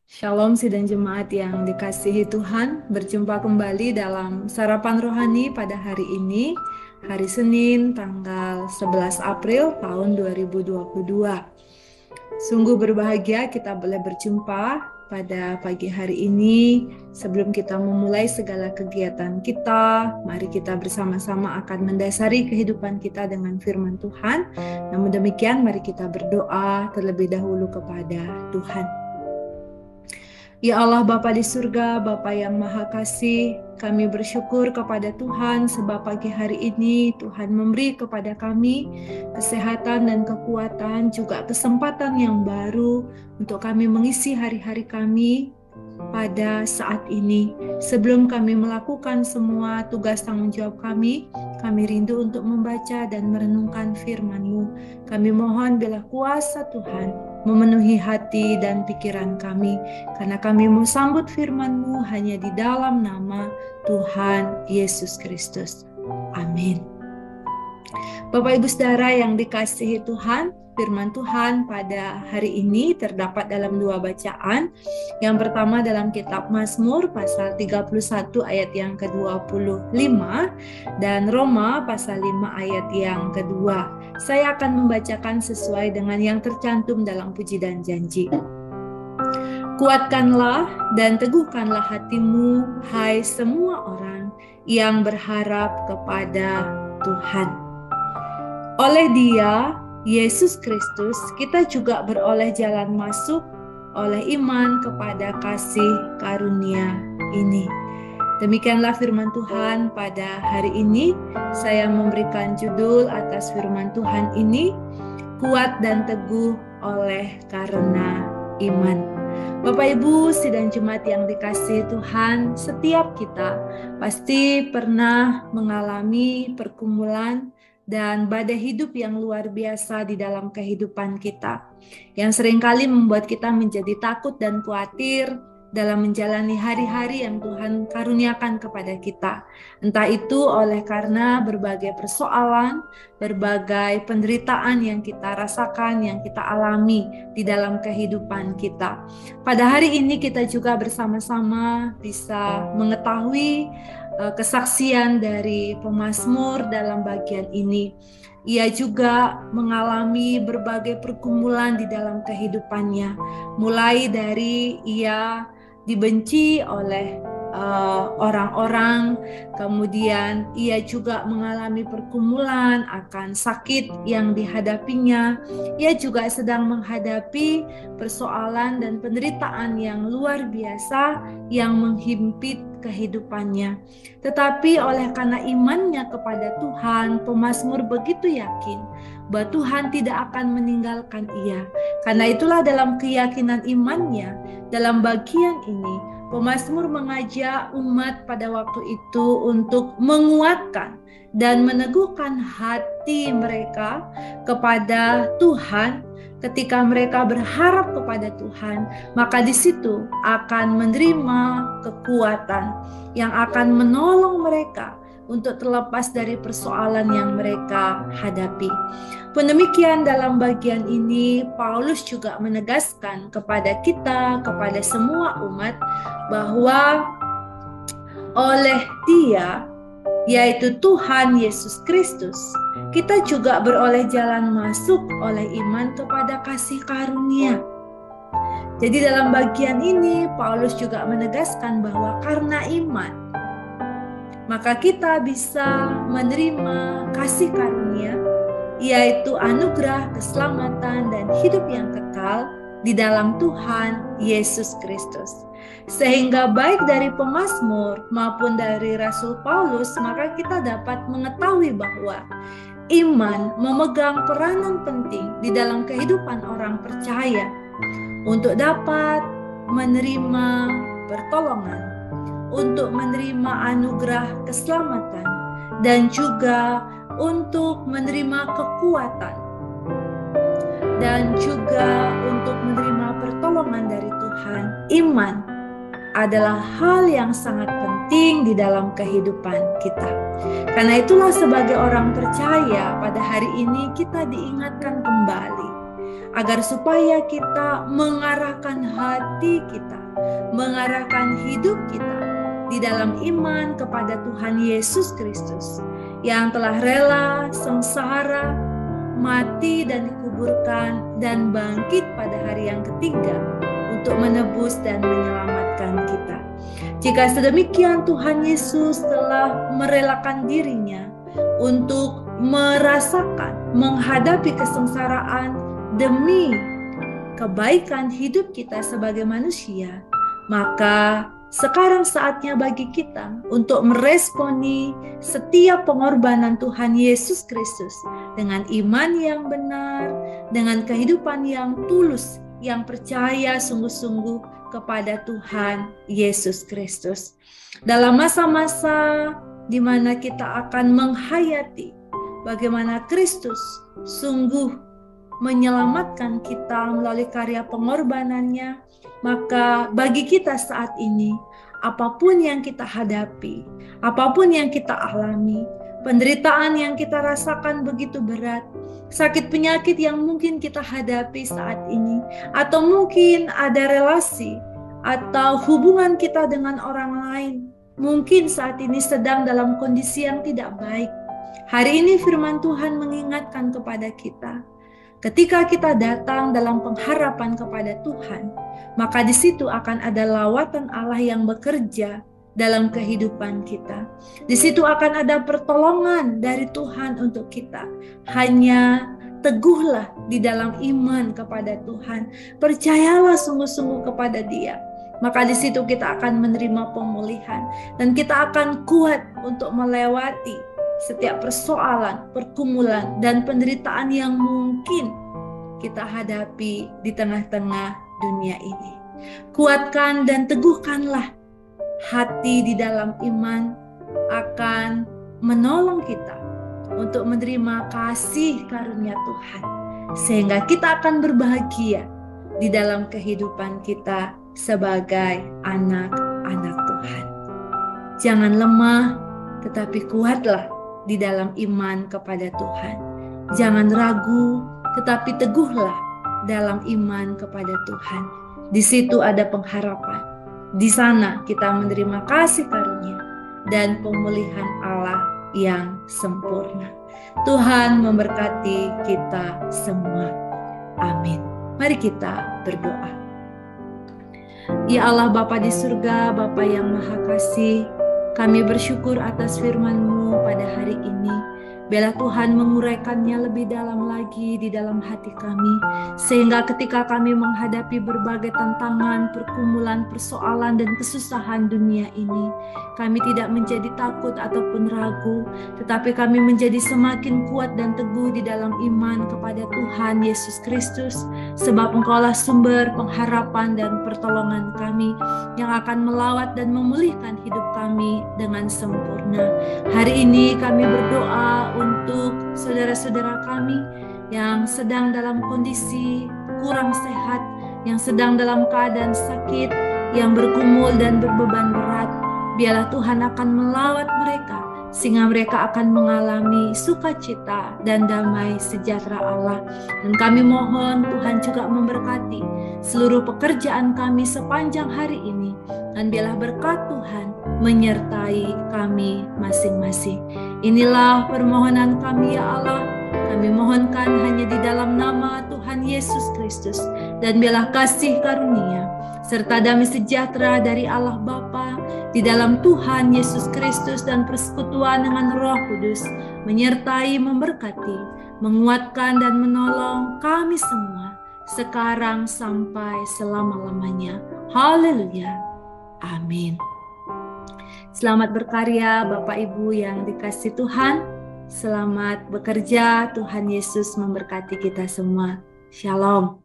Shalom sidang jemaat yang dikasihi Tuhan, berjumpa kembali dalam Sarapan Rohani pada hari ini, hari Senin tanggal 11 April tahun 2022. Sungguh berbahagia kita boleh berjumpa pada pagi hari ini. Sebelum kita memulai segala kegiatan kita, mari kita bersama-sama akan mendasari kehidupan kita dengan firman Tuhan. Namun demikian, mari kita berdoa terlebih dahulu kepada Tuhan. Ya Allah Bapa di surga, Bapa yang maha kasih, kami bersyukur kepada Tuhan sebab pagi hari ini Tuhan memberi kepada kami kesehatan dan kekuatan, juga kesempatan yang baru untuk kami mengisi hari-hari kami pada saat ini. Sebelum kami melakukan semua tugas tanggung jawab kami rindu untuk membaca dan merenungkan firman-Mu. Kami mohon bila kuasa Tuhan memenuhi hati dan pikiran kami, karena kami mau sambut firman-Mu hanya di dalam nama Tuhan Yesus Kristus. Amin. Bapak Ibu Saudara yang dikasihi Tuhan, firman Tuhan pada hari ini terdapat dalam dua bacaan. Yang pertama dalam kitab Mazmur pasal 31 ayat yang ke-25 dan Roma pasal 5 ayat yang kedua. Saya akan membacakan sesuai dengan yang tercantum dalam puji dan janji. Kuatkanlah dan teguhkanlah hatimu, hai semua orang yang berharap kepada Tuhan. Oleh Dia, Yesus Kristus, kita juga beroleh jalan masuk oleh iman kepada kasih karunia ini. Demikianlah firman Tuhan pada hari ini. Saya memberikan judul atas firman Tuhan ini, kuat dan teguh oleh karena iman. Bapak Ibu sidang jemaat yang dikasihi Tuhan, setiap kita pasti pernah mengalami pergumulan dan badai hidup yang luar biasa di dalam kehidupan kita, yang seringkali membuat kita menjadi takut dan khawatir dalam menjalani hari-hari yang Tuhan karuniakan kepada kita. Entah itu oleh karena berbagai persoalan, berbagai penderitaan yang kita rasakan, yang kita alami di dalam kehidupan kita. Pada hari ini kita juga bersama-sama bisa mengetahui kesaksian dari pemazmur dalam bagian ini. Ia juga mengalami berbagai pergumulan di dalam kehidupannya, mulai dari ia dibenci oleh orang-orang, kemudian ia juga mengalami pergumulan akan sakit yang dihadapinya. Ia juga sedang menghadapi persoalan dan penderitaan yang luar biasa yang menghimpit kehidupannya. Tetapi oleh karena imannya kepada Tuhan, pemazmur begitu yakin bahwa Tuhan tidak akan meninggalkan ia. Karena itulah dalam keyakinan imannya, dalam bagian ini, pemazmur mengajak umat pada waktu itu untuk menguatkan dan meneguhkan hati mereka kepada Tuhan. Ketika mereka berharap kepada Tuhan, maka di situ akan menerima kekuatan yang akan menolong mereka untuk terlepas dari persoalan yang mereka hadapi. Pun demikian dalam bagian ini, Paulus juga menegaskan kepada kita, kepada semua umat, bahwa oleh Dia, yaitu Tuhan Yesus Kristus, kita juga beroleh jalan masuk oleh iman kepada kasih karunia. Jadi dalam bagian ini, Paulus juga menegaskan bahwa karena iman, maka kita bisa menerima kasih karunia, yaitu anugerah, keselamatan, dan hidup yang kekal di dalam Tuhan Yesus Kristus. Sehingga baik dari pemazmur maupun dari Rasul Paulus, maka kita dapat mengetahui bahwa iman memegang peranan penting di dalam kehidupan orang percaya untuk dapat menerima pertolongan, untuk menerima anugerah keselamatan, dan juga untuk menerima kekuatan, dan juga untuk menerima pertolongan dari Tuhan. Iman adalah hal yang sangat penting di dalam kehidupan kita. Karena itulah sebagai orang percaya pada hari ini kita diingatkan kembali agar supaya kita mengarahkan hati kita, mengarahkan hidup kita di dalam iman kepada Tuhan Yesus Kristus yang telah rela sengsara, mati dan dikuburkan dan bangkit pada hari yang ketiga untuk menebus dan menyelamatkan kita. Jika sedemikian, Tuhan Yesus telah merelakan dirinya untuk merasakan, menghadapi kesengsaraan demi kebaikan hidup kita sebagai manusia, maka sekarang saatnya bagi kita untuk meresponi setiap pengorbanan Tuhan Yesus Kristus dengan iman yang benar, dengan kehidupan yang tulus, yang percaya sungguh-sungguh kepada Tuhan Yesus Kristus. Dalam masa-masa di mana kita akan menghayati bagaimana Kristus sungguh menyelamatkan kita melalui karya pengorbanannya, maka bagi kita saat ini, apapun yang kita hadapi, apapun yang kita alami, penderitaan yang kita rasakan begitu berat, sakit penyakit yang mungkin kita hadapi saat ini, atau mungkin ada relasi atau hubungan kita dengan orang lain, mungkin saat ini sedang dalam kondisi yang tidak baik. Hari ini firman Tuhan mengingatkan kepada kita, ketika kita datang dalam pengharapan kepada Tuhan, maka di situ akan ada lawatan Allah yang bekerja dalam kehidupan kita. Di situ akan ada pertolongan dari Tuhan untuk kita. Hanya teguhlah di dalam iman kepada Tuhan. Percayalah sungguh-sungguh kepada Dia. Maka di situ kita akan menerima pemulihan dan kita akan kuat untuk melewati setiap persoalan, pergumulan, dan penderitaan yang mungkin kita hadapi di tengah-tengah dunia ini. Kuatkan dan teguhkanlah hati di dalam iman akan menolong kita untuk menerima kasih karunia Tuhan, sehingga kita akan berbahagia di dalam kehidupan kita sebagai anak-anak Tuhan. Jangan lemah, tetapi kuatlah di dalam iman kepada Tuhan. Jangan ragu, tetapi teguhlah dalam iman kepada Tuhan. Di situ ada pengharapan. Di sana kita menerima kasih karunia dan pemulihan Allah yang sempurna. Tuhan memberkati kita semua. Amin. Mari kita berdoa. Ya Allah Bapa di surga, Bapa yang Maha Kasih, kami bersyukur atas firman-Mu pada hari ini. Biarlah Tuhan menguraikannya lebih dalam lagi di dalam hati kami, sehingga ketika kami menghadapi berbagai tantangan, pergumulan, persoalan, dan kesusahan dunia ini, kami tidak menjadi takut ataupun ragu, tetapi kami menjadi semakin kuat dan teguh di dalam iman kepada Tuhan Yesus Kristus, sebab Engkaulah sumber pengharapan dan pertolongan kami yang akan melawat dan memulihkan hidup kami dengan sempurna. Hari ini kami berdoa untuk saudara-saudara kami yang sedang dalam kondisi kurang sehat, yang sedang dalam keadaan sakit, yang bergumul dan berbeban berat. Biarlah Tuhan akan melawat mereka, sehingga mereka akan mengalami sukacita dan damai sejahtera Allah. Dan kami mohon Tuhan juga memberkati seluruh pekerjaan kami sepanjang hari ini, dan biarlah berkat Tuhan menyertai kami masing-masing. Inilah permohonan kami ya Allah. Kami mohonkan hanya di dalam nama Tuhan Yesus Kristus, dan biarlah kasih karunia serta damai sejahtera dari Allah Bapa di dalam Tuhan Yesus Kristus dan persekutuan dengan Roh Kudus menyertai, memberkati, menguatkan dan menolong kami semua sekarang sampai selama-lamanya. Haleluya. Amin. Selamat berkarya Bapak Ibu yang dikasihi Tuhan. Selamat bekerja. Tuhan Yesus memberkati kita semua. Shalom.